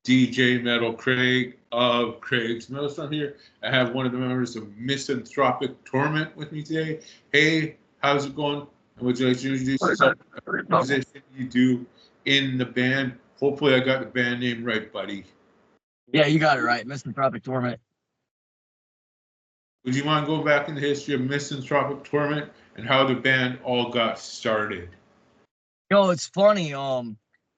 DJ Metal Craig of Craig's Metal Storm here. I have one of the members of Misanthropik Torment with me today. Hey, how's it going? And would you like to introduce yourself, position you do in the band? Hopefully, I got the band name right, buddy. Yeah, you got it right. Misanthropik Torment. Would you mind going back in the history of Misanthropik Torment and how the band all got started? Yo, it's funny.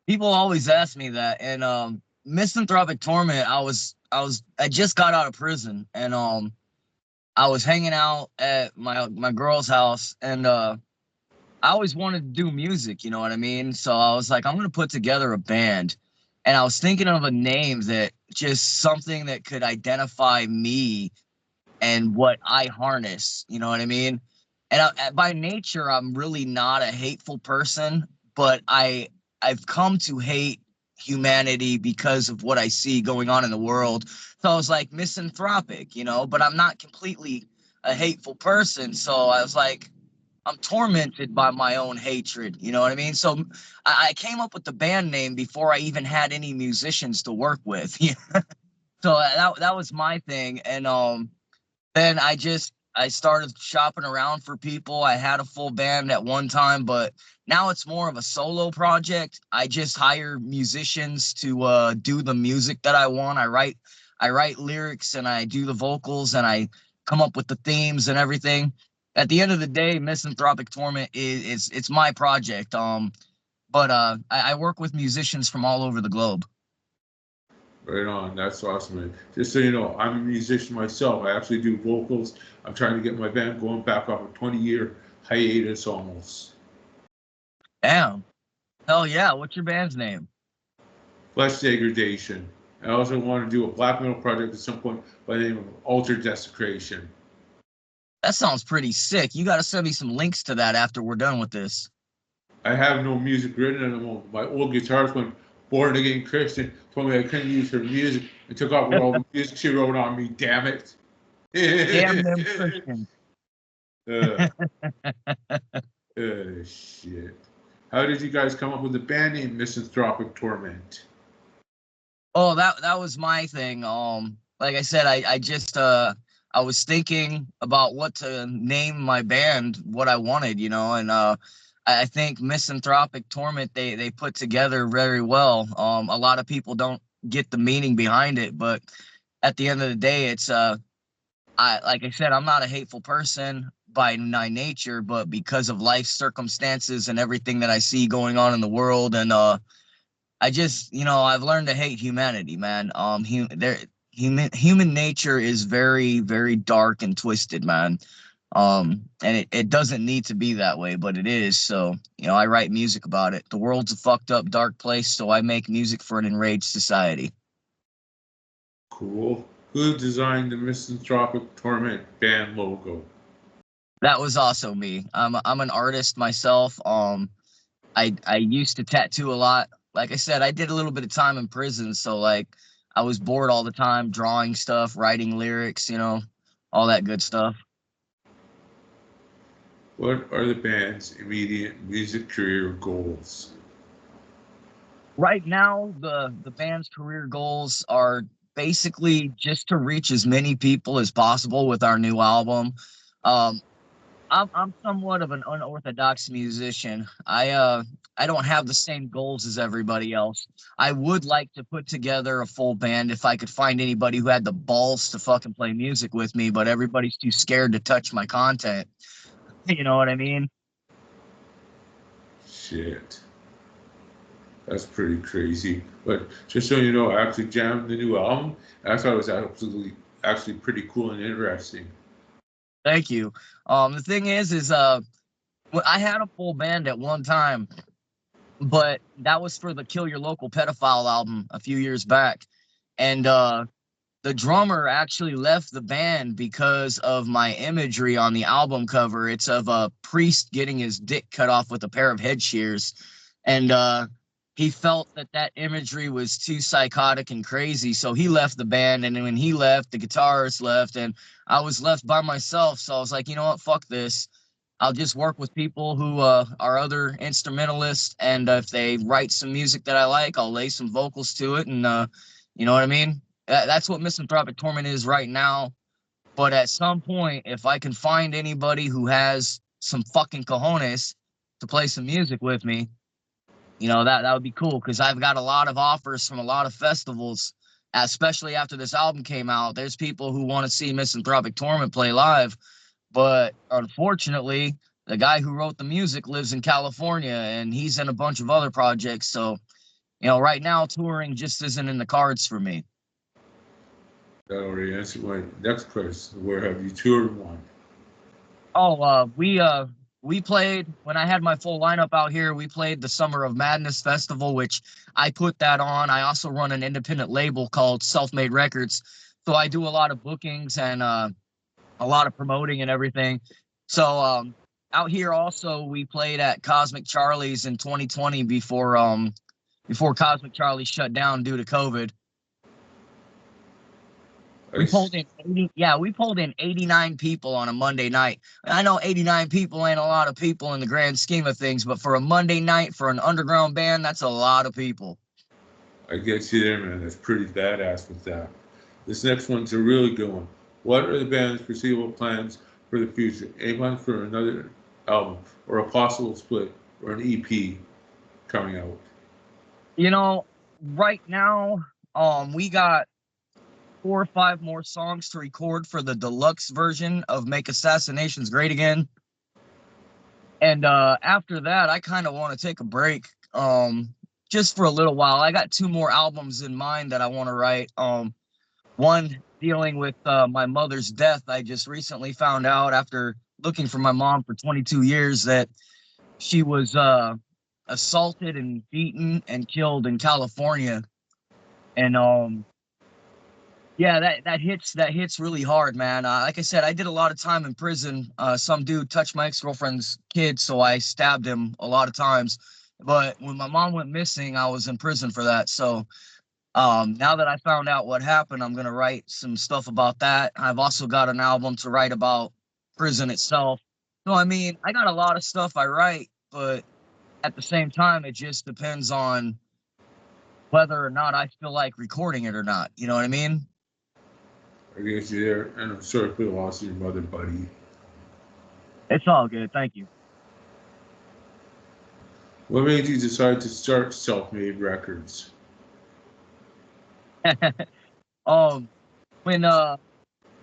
People always ask me that, and Misanthropik Torment. I just got out of prison, and I was hanging out at my girl's house, and I always wanted to do music. You know what I mean? So I was like, I'm gonna put together a band, and I was thinking of a name that just something that could identify me and what I harness. You know what I mean? And by nature, I'm really not a hateful person, but I've come to hate humanity because of what I see going on in the world. So I was like misanthropic, but I'm not completely a hateful person. So I was like, I'm tormented by my own hatred. You know what I mean? So I came up with the band name before I even had any musicians to work with. So that was my thing. And then I started shopping around for people. I had a full band at one time, but now it's more of a solo project. I just hire musicians to do the music that I want. I write lyrics and I do the vocals and I come up with the themes and everything. At the end of the day, Misanthropic Torment it's my project. But I work with musicians from all over the globe. Right on. That's awesome, man. Just so you know, I'm a musician myself. I actually do vocals. I'm trying to get my band going back off a 20-year hiatus almost. Damn. Hell yeah. What's your band's name? Flesh Degradation. I also want to do a black metal project at some point by the name of Alter Desecration. That sounds pretty sick. You got to send me some links to that after we're done with this. I have no music written anymore. My old guitarist, when Born Again Christian, told me I couldn't use her music and took out all the music she wrote on me. Damn it. Damn them Christians. Shit. How did you guys come up with the band name Misanthropic Torment? Oh, that was my thing. Like I said, I was thinking about what to name my band, what I wanted, and I think Misanthropic Torment they put together very well. A lot of people don't get the meaning behind it, but at the end of the day, it's like I said, I'm not a hateful person by my nature, but because of life circumstances and everything that I see going on in the world, and I just, I've learned to hate humanity, man. Human nature is very, very dark and twisted, man. And it doesn't need to be that way, but it is. So, I write music about it. The world's a fucked up, dark place, so I make music for an enraged society. Cool. Who designed the Misanthropic Torment band logo? That was also me. I'm an artist myself. I used to tattoo a lot. Like I said, I did a little bit of time in prison, so like I was bored all the time, drawing stuff, writing lyrics, all that good stuff. What are the band's immediate music career goals? Right now, the band's career goals are basically just to reach as many people as possible with our new album. Um, I'm somewhat of an unorthodox musician. I don't have the same goals as everybody else. I would like to put together a full band if I could find anybody who had the balls to fucking play music with me, but everybody's too scared to touch my content. You know what I mean? Shit. That's pretty crazy. But just so you know, I actually jammed the new album. I thought it was actually pretty cool and interesting. Thank you. The thing is I had a full band at one time, but that was for the Kill Your Local Pedophile album a few years back. And the drummer actually left the band because of my imagery on the album cover. It's of a priest getting his dick cut off with a pair of head shears. And he felt that imagery was too psychotic and crazy. So he left the band. And when he left, the guitarist left, and I was left by myself. So I was like, you know what? Fuck this. I'll just work with people who are other instrumentalists. And if they write some music that I like, I'll lay some vocals to it. And You know what I mean? That's what Misanthropic Torment is right now. But at some point, if I can find anybody who has some fucking cojones to play some music with me, that would be cool, because I've got a lot of offers from a lot of festivals, especially after this album came out. There's people who want to see Misanthropic Torment play live, but unfortunately, the guy who wrote the music lives in California and he's in a bunch of other projects. So, right now touring just isn't in the cards for me. That already answered my next question. Where have you toured one? Oh, we played when I had my full lineup out here. We played the Summer of Madness Festival, which I put that on. I also run an independent label called Self Made Records, so I do a lot of bookings and a lot of promoting and everything. So out here also we played at Cosmic Charlie's in 2020 before Cosmic Charlie shut down due to COVID. We pulled in we pulled in 89 people on a Monday night. I know 89 people ain't a lot of people in the grand scheme of things, but for a Monday night for an underground band, that's a lot of people. I get you there, man. That's pretty badass with that. This next one's a really good one. What are the band's foreseeable plans for the future? Aiming for another album or a possible split or an EP coming out? Right now, we got 4 or 5 more songs to record for the deluxe version of Make Assassinations Great Again. And after that, I kind of want to take a break just for a little while. I got 2 more albums in mind that I want to write. One dealing with my mother's death. I just recently found out after looking for my mom for 22 years that she was assaulted and beaten and killed in California. And yeah, that hits really hard, man. Like I said, I did a lot of time in prison. Some dude touched my ex-girlfriend's kid, so I stabbed him a lot of times. But when my mom went missing, I was in prison for that. So now that I found out what happened, I'm gonna write some stuff about that. I've also got an album to write about prison itself. So I mean, I got a lot of stuff I write, but at the same time, it just depends on whether or not I feel like recording it or not. You know what I mean? I get you there, and I'm sorry for the loss of your mother, buddy. It's all good. Thank you. What made you decide to start Self-Made Records? um, when I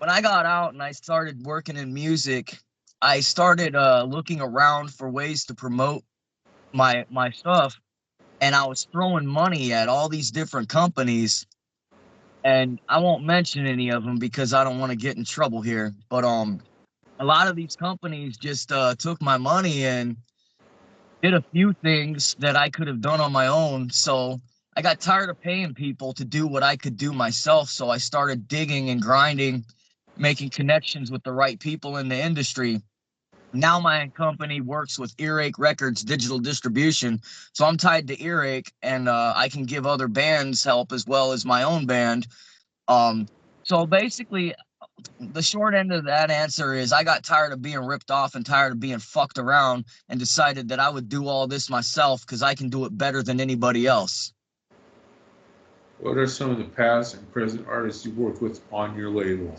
got out and I started working in music, I started looking around for ways to promote my stuff, and I was throwing money at all these different companies, and I won't mention any of them because I don't want to get in trouble here. But a lot of these companies just took my money and did a few things that I could have done on my own. So I got tired of paying people to do what I could do myself. So I started digging and grinding, making connections with the right people in the industry. Now my company works with Earache Records digital distribution. So I'm tied to Earache, and I can give other bands help as well as my own band. So basically, the short end of that answer is I got tired of being ripped off and tired of being fucked around and decided that I would do all this myself because I can do it better than anybody else. What are some of the past and present artists you worked with on your label?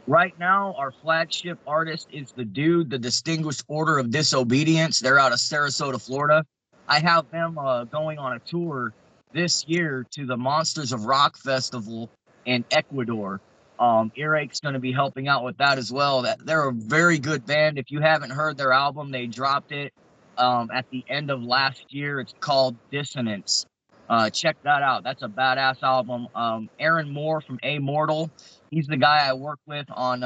Right now, our flagship artist is the Distinguished Order of Disobedience. They're out of Sarasota, Florida. I have them going on a tour this year to the Monsters of Rock Festival in Ecuador. Earache's going to be helping out with that as well. They're a very good band. If you haven't heard their album, they dropped it at the end of last year. It's called Dissonance. Check that out. That's a badass album. Aaron Moore from Amortal, he's the guy I work with on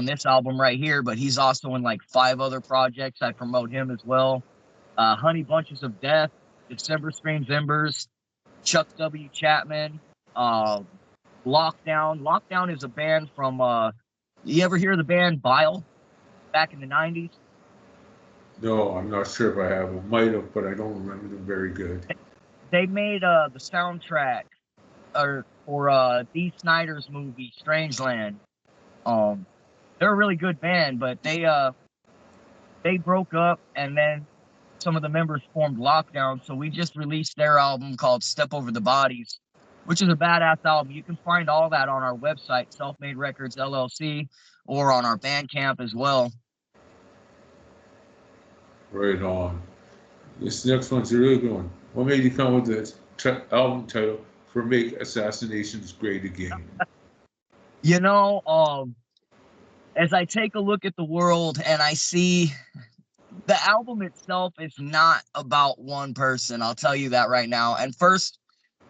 this album right here, but he's also in like 5 other projects. I promote him as well. Honey Bunches of Death, December Screams Embers, Chuck W. Chapman, Lockdown. Lockdown is a band from you ever hear the band Bile back in the 90s? No, I'm not sure if I have. I might have, but I don't remember them very good. They made the soundtrack for Dee Snider's movie Strangeland. They're a really good band, but they broke up, and then some of the members formed Lockdown. So we just released their album called Step Over the Bodies. which is a badass album. You can find all that on our website, Selfmade Records LLC, or on our Bandcamp as well. Right on. This next one's a really good one. What made you come up with the album title for Make Assassinations Great Again? You know, as I take a look at the world and I see the album itself is not about one person. I'll tell you that right now. And first,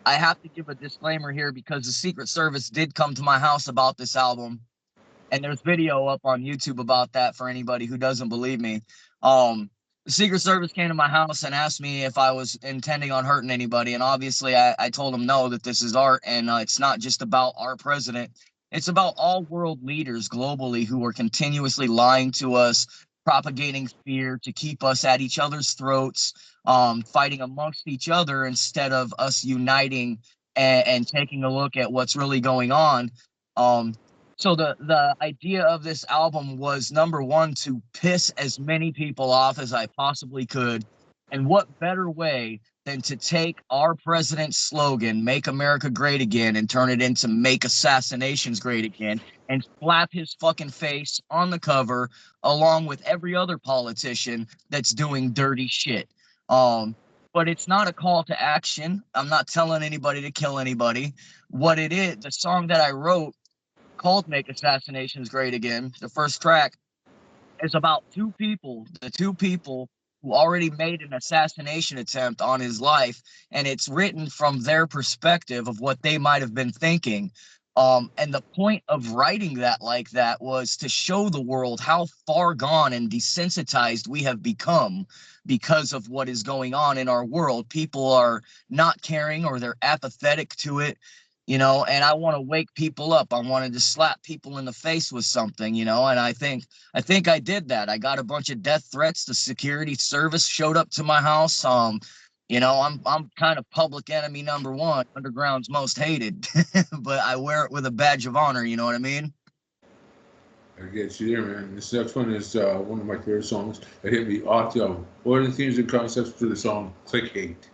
I have to give a disclaimer here because the Secret Service did come to my house about this album. And there's video up on YouTube about that for anybody who doesn't believe me. The Secret Service came to my house and asked me if I was intending on hurting anybody. And obviously, I told them no, that this is art. And it's not just about our president. It's about all world leaders globally who are continuously lying to us, propagating fear to keep us at each other's throats, fighting amongst each other instead of us uniting and taking a look at what's really going on. So the idea of this album was, number one, to piss as many people off as I possibly could. And what better way than to take our president's slogan, Make America Great Again, and turn it into Make Assassinations Great Again, and slap his fucking face on the cover along with every other politician that's doing dirty shit. But it's not a call to action. I'm not telling anybody to kill anybody. What it is, the song that I wrote called Make Assassinations Great Again, the first track, is about two people, the two people who already made an assassination attempt on his life, and it's written from their perspective of what they might have been thinking. And the point of writing that like that was to show the world how far gone and desensitized we have become because of what is going on in our world. People are not caring, or they're apathetic to it. And I want to wake people up. I wanted to slap people in the face with something, and I think I did that. I got a bunch of death threats. The security service showed up to my house. I'm kind of public enemy number one, underground's most hated, but I wear it with a badge of honor. You know what I mean? I get you there, man. This next one is one of my favorite songs that hit me off the album. What are the themes and concepts for the song Click Hate?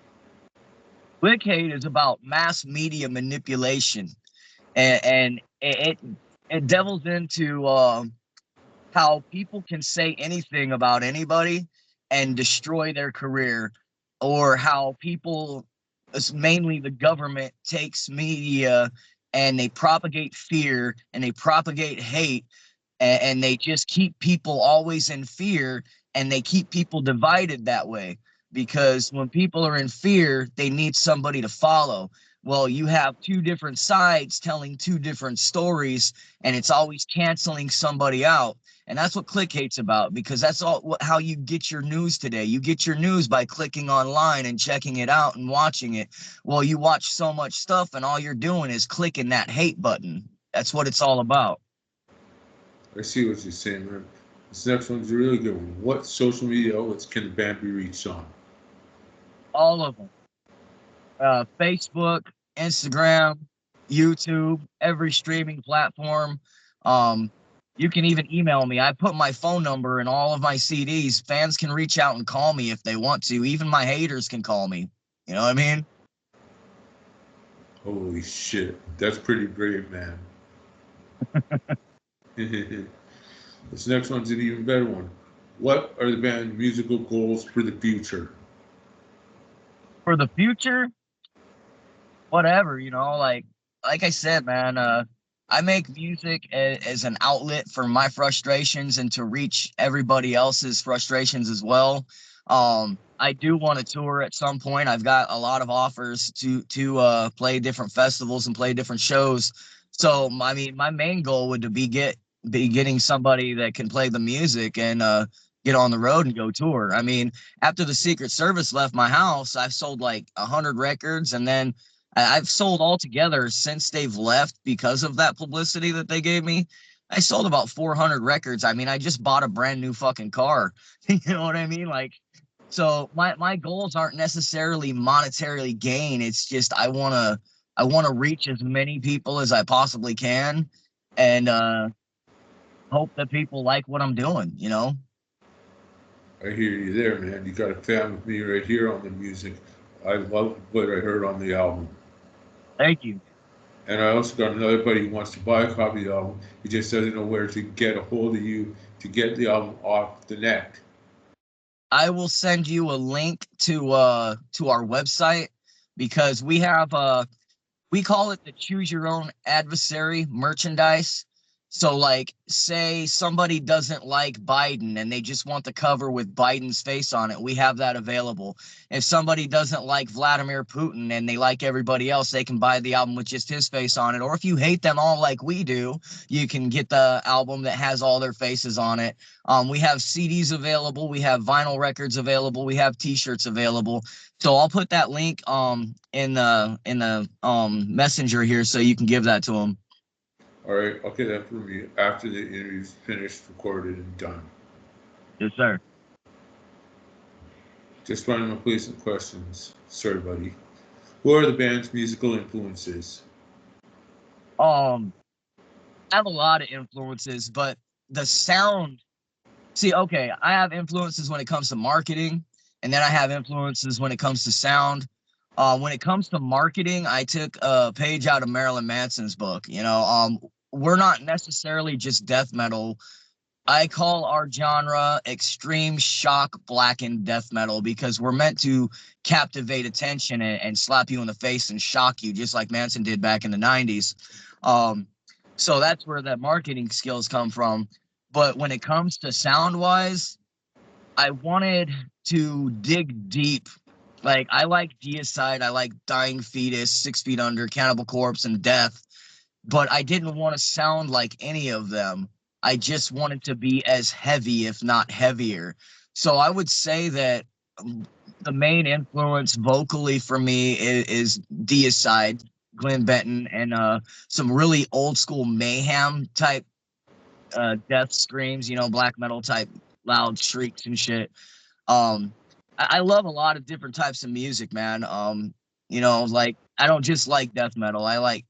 Click hate is about mass media manipulation, and it delves into how people can say anything about anybody and destroy their career, or how people, mainly the government, takes media and they propagate fear and they propagate hate, and they just keep people always in fear, and they keep people divided that way. Because when people are in fear, they need somebody to follow. Well, you have two different sides telling two different stories, and it's always canceling somebody out. And that's what clickbait's about, because that's how you get your news today. You get your news by clicking online and checking it out and watching it. Well, you watch so much stuff, and all you're doing is clicking that hate button. That's what it's all about. I see what you're saying, man. This next one's a really good one. What social media outlets can the band be reached on? All of them. Facebook, Instagram, YouTube, every streaming platform. You can even email me. I put my phone number in all of my CDs. Fans can reach out and call me if they want to. Even my haters can call me. You know what I mean? Holy shit. That's pretty brave, man. This next one's an even better one. What are the band's musical goals for the future? For the future, whatever, like I said, man, I make music as an outlet for my frustrations and to reach everybody else's frustrations as well. I do want to tour at some point. I've got a lot of offers to play different festivals and play different shows. So I mean, my main goal would be getting somebody that can play the music and get on the road and go tour. I mean, after the Secret Service left my house, I've sold like 100 records, and then I've sold altogether since they've left, because of that publicity that they gave me. I sold about 400 records. I mean, I just bought a brand new fucking car. You know what I mean? Like, so my goals aren't necessarily monetarily gain. It's just I wanna reach as many people as I possibly can, and hope that people like what I'm doing. I hear you there, man. You got a fan with me right here on the music. I love what I heard on the album. Thank you. And I also got another buddy who wants to buy a copy of the album. He just doesn't know where to get a hold of you to get the album off the net. I will send you a link to our website because we have we call it the choose your own adversary merchandise. So like say somebody doesn't like Biden and they just want the cover with Biden's face on it, we have that available. If somebody doesn't like Vladimir Putin and they like everybody else, they can buy the album with just his face on it. Or if you hate them all like we do, you can get the album that has all their faces on it. We have CDs available, we have vinyl records available, we have t-shirts available. So I'll put that link in the messenger here so you can give that to them. All right, I'll get that from you after the interview's finished, recorded, and done. Yes, sir. Just wanted to play some questions. Sorry, buddy. Who are the band's musical influences? I have a lot of influences, but the sound. See, okay, I have influences when it comes to marketing, and then I have influences when it comes to sound. When it comes to marketing, I took a page out of Marilyn Manson's book. We're not necessarily just death metal. I call our genre extreme shock blackened death metal because we're meant to captivate attention and slap you in the face and shock you, just like Manson did back in the 90s. So that's where that marketing skills come from. But when it comes to sound wise, I wanted to dig deep. Like I like Deicide, I like Dying Fetus, 6 Feet Under, Cannibal Corpse, and Death, but I didn't want to sound like any of them. I just wanted to be as heavy, if not heavier. So I would say that the main influence vocally for me is Deicide, Glenn Benton, and some really old school mayhem type death screams, black metal type loud shrieks and shit. I love a lot of different types of music, man. Like I don't just like death metal. I like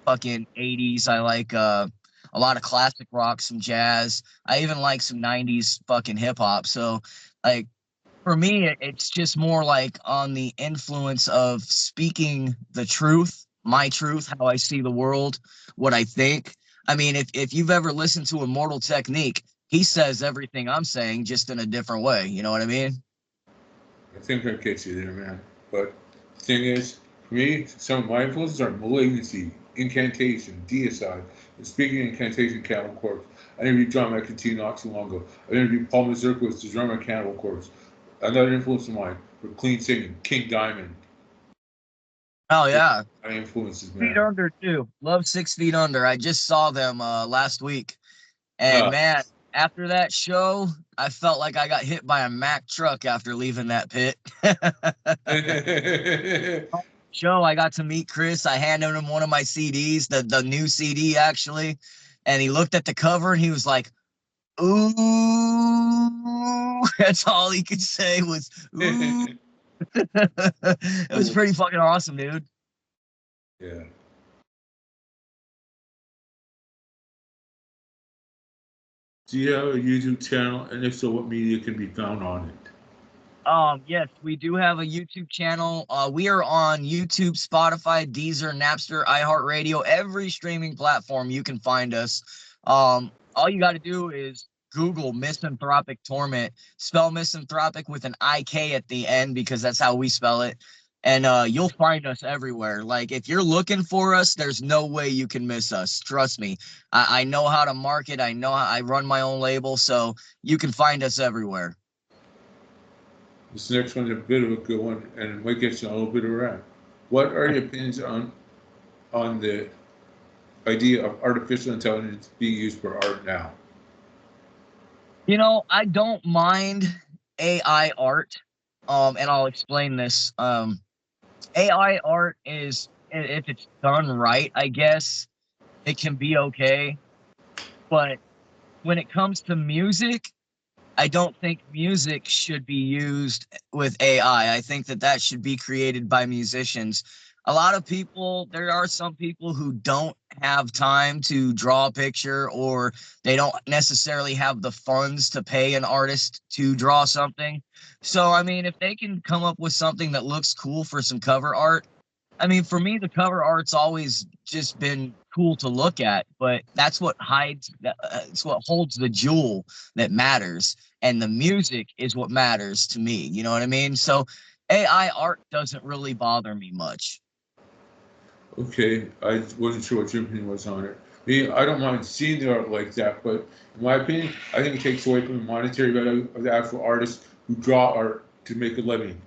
fucking 80s. I like a lot of classic rock, some jazz. I even like some 90s fucking hip hop. So like for me, it's just more like on the influence of speaking the truth, my truth, how I see the world, what I think. I mean, if you've ever listened to Immortal Technique, he says everything I'm saying just in a different way. You know what I mean? I think I get you there, man. But the thing is, for me, some of my influences are Malignancy, Incantation, Deicide, and speaking of Incantation, Cannibal Corpse. I interviewed John McEntee not too long ago. I interviewed Paul Mazurkowitz, the drummer of Cannibal Corpse. Another influence of mine for clean singing, King Diamond. Oh yeah. My influences, Feet man. Under too. Love 6 Feet Under. I just saw them last week. And man, after that show, I felt like I got hit by a Mack truck after leaving that pit. Show, I got to meet Chris. I handed him one of my CDs, the new CD actually, and he looked at the cover and he was like, "Ooh!" That's all he could say was "Ooh." It was pretty fucking awesome, dude. Yeah. Do you have a YouTube channel? And if so, what media can be found on it? Yes, we do have a YouTube channel. We are on YouTube, Spotify, Deezer, Napster, iHeartRadio, every streaming platform you can find us. All you got to do is Google Misanthropik Torment. Spell Misanthropic with an IK at the end because that's how we spell it. And you'll find us everywhere. Like if you're looking for us, there's no way you can miss us. Trust me. I know how to market. I know how I run my own label, so you can find us everywhere. This next one's a bit of a good one, and it might get you a little bit around. What are your opinions on the idea of artificial intelligence being used for art now? I don't mind AI art. And I'll explain this. AI art is, if it's done right, I guess it can be okay. But when it comes to music, I don't think music should be used with AI. I think that should be created by musicians. A lot of people, there are some people who don't have time to draw a picture, or they don't necessarily have the funds to pay an artist to draw something. So, I mean, if they can come up with something that looks cool for some cover art, I mean, for me, the cover art's always just been cool to look at, but that's what hides, it's what holds the jewel that matters. And the music is what matters to me. You know what I mean? So AI art doesn't really bother me much. Okay, I wasn't sure what your opinion was on it. Me, I don't mind seeing the art like that, but in my opinion, I think it takes away from the monetary value of the actual artists who draw art to make a living.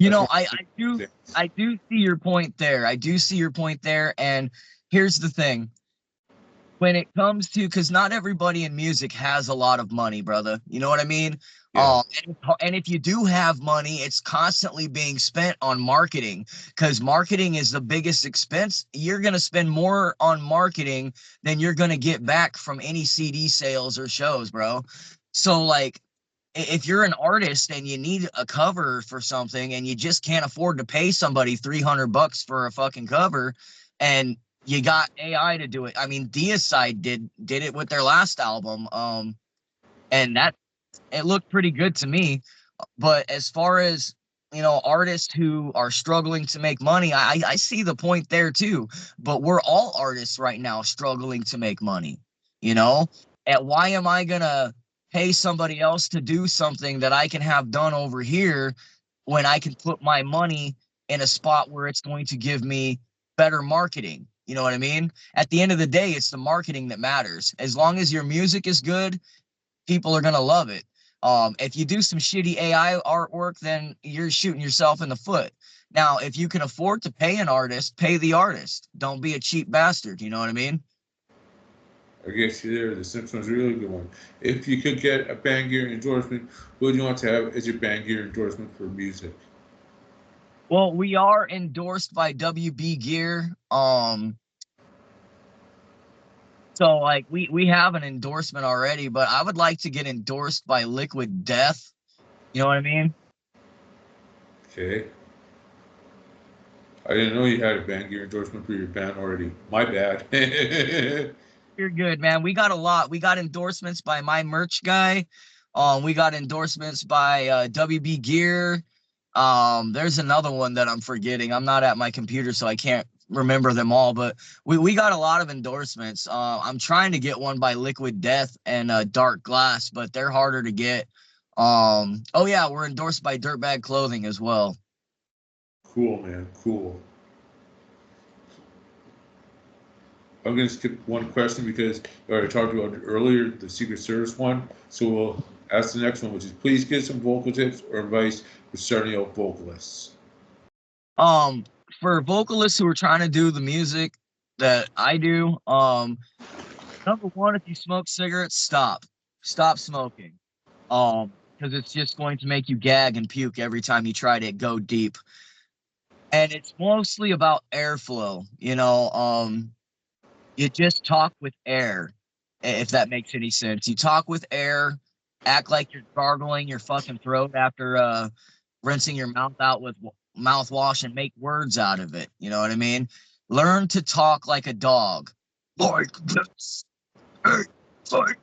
You That's know, one thing. I do see your point there. I do see your point there. And here's the thing. When it comes to, because not everybody in music has a lot of money, brother. You know what I mean? Yeah. And if you do have money, it's constantly being spent on marketing, because marketing is the biggest expense. You're going to spend more on marketing than you're going to get back from any CD sales or shows, bro. So, like, if you're an artist and you need a cover for something and you just can't afford to pay somebody $300 for a fucking cover, and you got AI to do it. I mean, Deicide did it with their last album, and that it looked pretty good to me. But as far as, artists who are struggling to make money, I see the point there too. But we're all artists right now struggling to make money, you know? And why am I gonna pay somebody else to do something that I can have done over here when I can put my money in a spot where it's going to give me better marketing? You know what I mean? At the end of the day, it's the marketing that matters. As long as your music is good, people are gonna love it. If you do some shitty AI artwork, then you're shooting yourself in the foot. Now, if you can afford to pay an artist, pay the artist. Don't be a cheap bastard. You know what I mean? I guess you're there. The Simpsons are a really good one. If you could get a Bang Gear endorsement, who would you want to have as your Bang Gear endorsement for music? Well, we are endorsed by WB Gear. So like we have an endorsement already, but I would like to get endorsed by Liquid Death. You know what I mean? Okay. I didn't know you had a Bang Gear endorsement for your band already. My bad. You're good, man. We got a lot. We got endorsements by my merch guy. We got endorsements by WB Gear. There's another one that I'm forgetting. I'm not at my computer, so I can't remember them all. But we got a lot of endorsements. I'm trying to get one by Liquid Death and Dark Glass, but they're harder to get. Oh yeah, we're endorsed by Dirtbag Clothing as well. Cool, man. Cool. I'm going to skip one question because I already talked about it earlier, the Secret Service one. So we'll ask the next one, which is please give some vocal tips or advice for starting out vocalists. Um, for vocalists who are trying to do the music that I do, number one, if you smoke cigarettes, stop smoking. Because it's just going to make you gag and puke every time you try to go deep. And it's mostly about airflow. You just talk with air, if that makes any sense. You talk with air, act like you're gargling your fucking throat after rinsing your mouth out with mouthwash, and make words out of it. You know what I mean? Learn to talk like a dog. Like this. Hey, like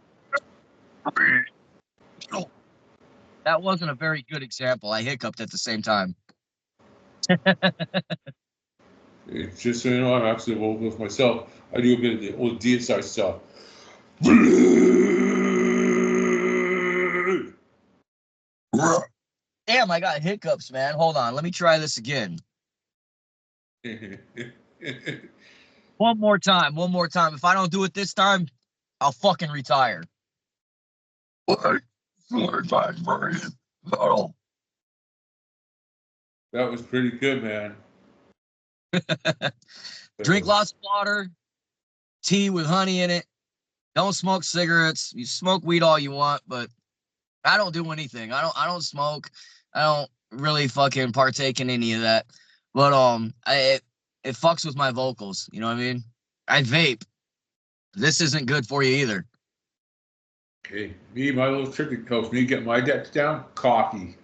that wasn't a very good example. I hiccuped at the same time. Just so you know, I'm actually a vocalist myself. I do a bit of the old DSI stuff. Damn, I got hiccups, man. Hold on. Let me try this again. One more time. One more time. If I don't do it this time, I'll fucking retire. That was pretty good, man. Drink lots of water, tea with honey in it. Don't smoke cigarettes. You smoke weed all you want, but I don't do anything. I don't smoke. I don't really fucking partake in any of that. But it fucks with my vocals. You know what I mean? I vape. This isn't good for you either. Okay, me, my little trick helps me get my debts down. Coffee.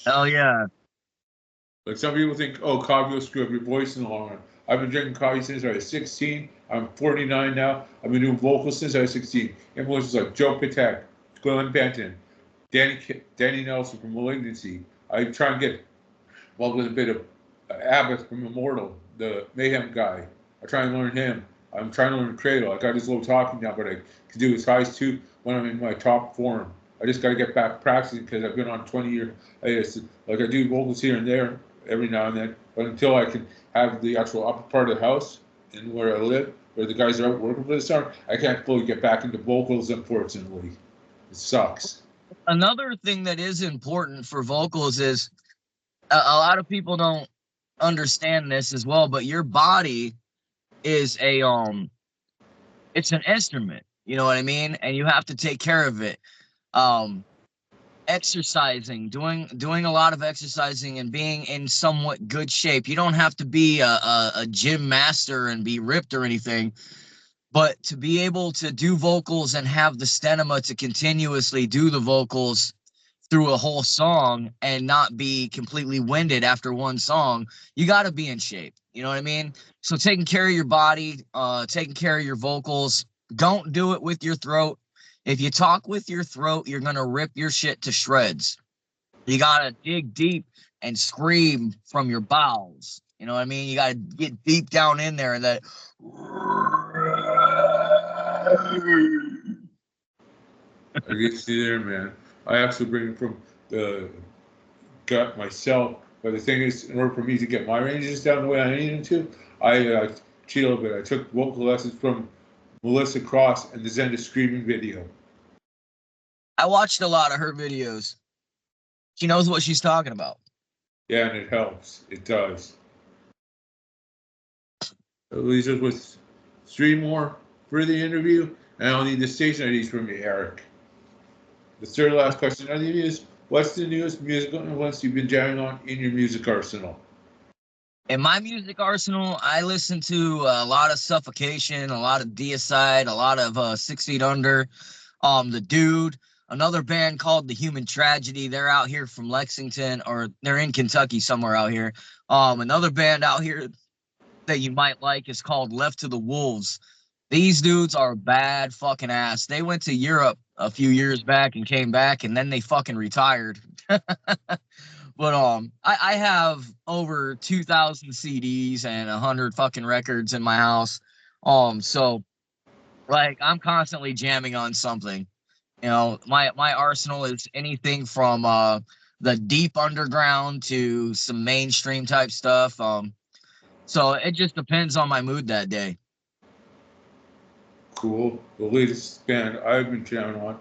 Hell yeah. Like some people think, oh, coffee will screw up your voice in the long run. I've been drinking coffee since I was 16. I'm 49 now. I've been doing vocals since I was 16. Influences like Joe Patek, Glenn Benton, Danny Nelson from Malignancy. I try and get involved with a bit of Abbott from Immortal, the Mayhem guy. I try and learn him. I'm trying to learn Cradle. I got his little talking now, but I can do his highs too when I'm in my top form. I just got to get back practicing because I've been on 20-year. I do vocals here and there every now and then, but until I can have the actual upper part of the house and where I live, where the guys are out working for the summer, I can't fully get back into vocals, unfortunately. It sucks. Another thing that is important for vocals is a lot of people don't understand this as well, but your body is it's an instrument, you know what I mean? And you have to take care of it. Exercising, doing a lot of exercising and being in somewhat good shape. You don't have to be a gym master and be ripped or anything, but to be able to do vocals and have the stamina to continuously do the vocals through a whole song and not be completely winded after one song, you got to be in shape. You know what I mean? So taking care of your body, taking care of your vocals. Don't do it with your throat. If you talk with your throat, you're going to rip your shit to shreds. You got to dig deep and scream from your bowels. You know what I mean? You got to get deep down in there and that. I get you there, man. I actually bring it from the gut myself, but the thing is, in order for me to get my ranges down the way I need them to, I cheat a little bit. I took vocal lessons from Melissa Cross and the Zenda Screaming video. I watched a lot of her videos. She knows what she's talking about. Yeah, and it helps. It does. At least it was 3 more for the interview, and I'll need the station IDs from you, Eric. The third last question I need is, what's the newest musical influence you've been jamming on in your music arsenal? In my music arsenal, I listen to a lot of Suffocation, a lot of Deicide, a lot of 6 Feet Under, The Dude, another band called The Human Tragedy. They're out here from Lexington, or they're in Kentucky somewhere out here. Another band out here that you might like is called Left to the Wolves. These dudes are bad fucking ass. They went to Europe a few years back and came back, and then they fucking retired. But I have over 2,000 CDs and 100 fucking records in my house. So like I'm constantly jamming on something. You know, my arsenal is anything from the deep underground to some mainstream type stuff. So it just depends on my mood that day. Cool. The latest band I've been jamming on,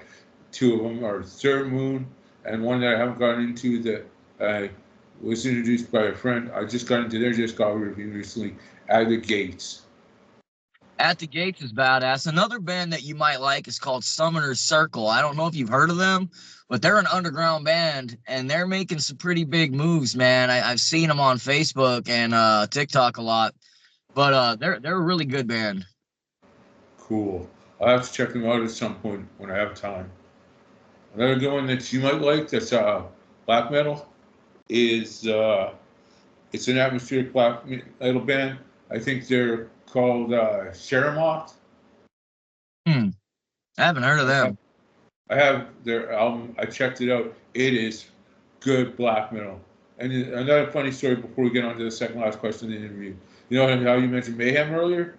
2 of them are Third Moon, and one that I haven't gotten into that I was introduced by a friend. I just got into their discography recently, At the Gates. At the Gates is badass. Another band that you might like is called Summoner's Circle. I don't know if you've heard of them, but they're an underground band, and they're making some pretty big moves, man. I've seen them on Facebook and TikTok a lot, but they're a really good band. Cool. I'll have to check them out at some point when I have time. Another good one that you might like that's black metal is it's an atmospheric black metal band. I think they're called Sheramoth. I haven't heard of them. I have their album. I checked it out. It is good black metal. And another funny story before we get on to the second last question in the interview. You know how you mentioned Mayhem earlier?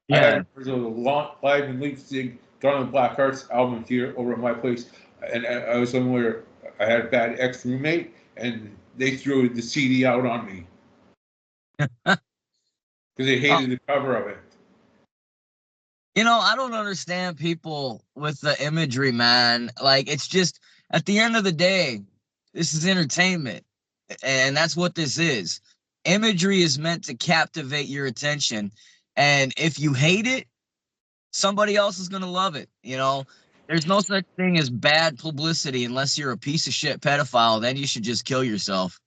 Yeah. I had a live in Leipzig, Darling Black Hearts album here over at my place. And I was somewhere, I had a bad ex-roommate, and they threw the CD out on me. Because they hated the cover of it. You know, I don't understand people with the imagery, man. Like, it's just, at the end of the day, this is entertainment. And that's what this is. Imagery is meant to captivate your attention. And if you hate it, somebody else is going to love it. You know, there's no such thing as bad publicity unless you're a piece of shit pedophile. Then you should just kill yourself.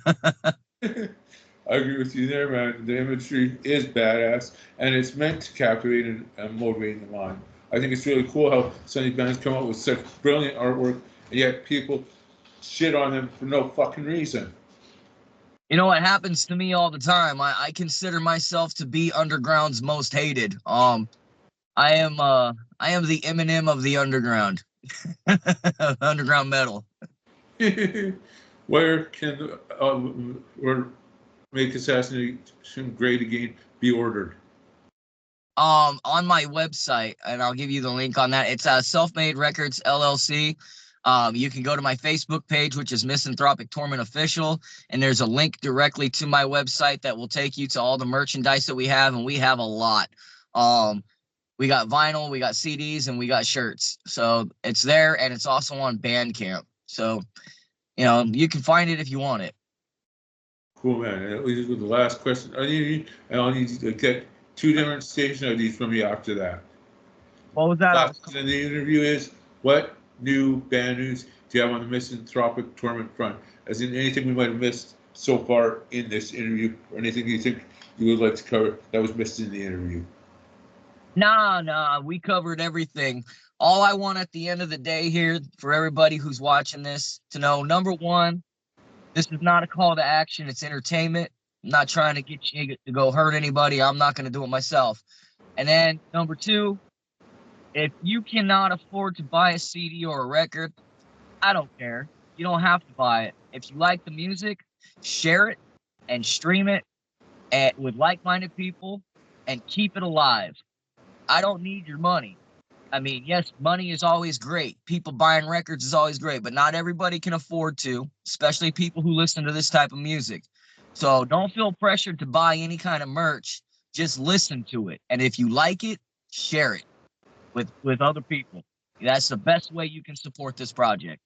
I agree with you there, man. The imagery is badass, and it's meant to captivate and motivate the mind. I think it's really cool how some of these bands come up with such brilliant artwork, and yet people shit on them for no fucking reason. You know, it happens to me all the time. I consider myself to be underground's most hated. I am the Eminem of the underground. Underground metal. Where can or Make Assassination Great Again be ordered? On my website, and I'll give you the link on that. It's Self-Made Records LLC. You can go to my Facebook page, which is Misanthropik Torment Official, and there's a link directly to my website that will take you to all the merchandise that we have, and we have a lot. We got vinyl, we got CDs, and we got shirts. So it's there, and it's also on Bandcamp. So, you know, you can find it if you want it. Cool, man. And this was the last question. I'll need to get 2 different station IDs from you after that. What was that? Last question in the interview is, what new band news do you have on the Misanthropik Torment front? As in anything we might have missed so far in this interview, or anything you think you would like to cover that was missed in the interview? Nah, we covered everything. All I want at the end of the day here for everybody who's watching this to know, number one, this is not a call to action. It's entertainment. I'm not trying to get you to go hurt anybody. I'm not going to do it myself. And then number two, if you cannot afford to buy a CD or a record, I don't care. You don't have to buy it. If you like the music, share it and stream it with like-minded people and keep it alive. I don't need your money. I mean, yes, money is always great. People buying records is always great, but not everybody can afford to, especially people who listen to this type of music. So don't feel pressured to buy any kind of merch. Just listen to it. And if you like it, share it with other people. That's the best way you can support this project.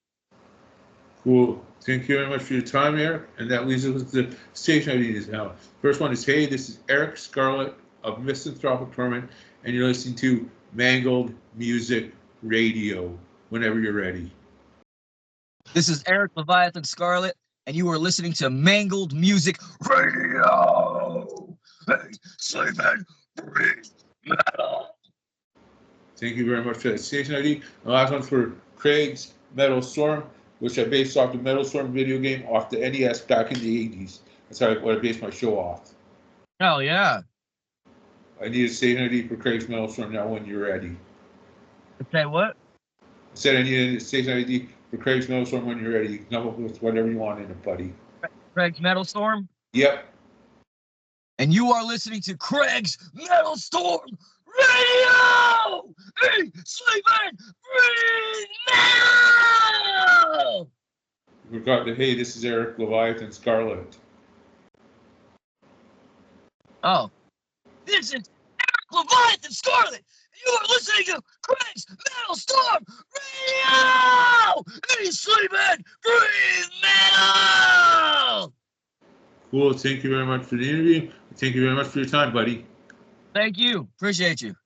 Cool. Thank you very much for your time, Eric. And that leaves us with the station IDs now. First one is, hey, this is Eric Scarlett of Misanthropik Torment, and you're listening to Mangled Music Radio. Whenever you're ready. This is Eric Leviathan Scarlett, and you are listening to Mangled Music Radio. Hey, sleep and breathe metal. Thank you very much for that station ID. The last one's for Craig's Metal Storm, which I based off the Metal Storm video game off the NES back in the 80s. That's what I based my show off. Hell yeah. I need a station ID for Craig's Metal Storm now when you're ready. Okay, what? I said I need a station ID for Craig's Metal Storm when you're ready. You can come up with whatever you want in it, buddy. Craig's Metal Storm? Yep. And you are listening to Craig's Metal Storm Radio! Hey, sleep and breathe metal! We got the, hey, this is Eric Leviathan Scarlett. Oh. This is Eric Leviathan Scarlett! You are listening to Craig's Metal Storm Radio! Hey, sleep and breathe metal! Cool. Thank you very much for the interview. Thank you very much for your time, buddy. Thank you. Appreciate you.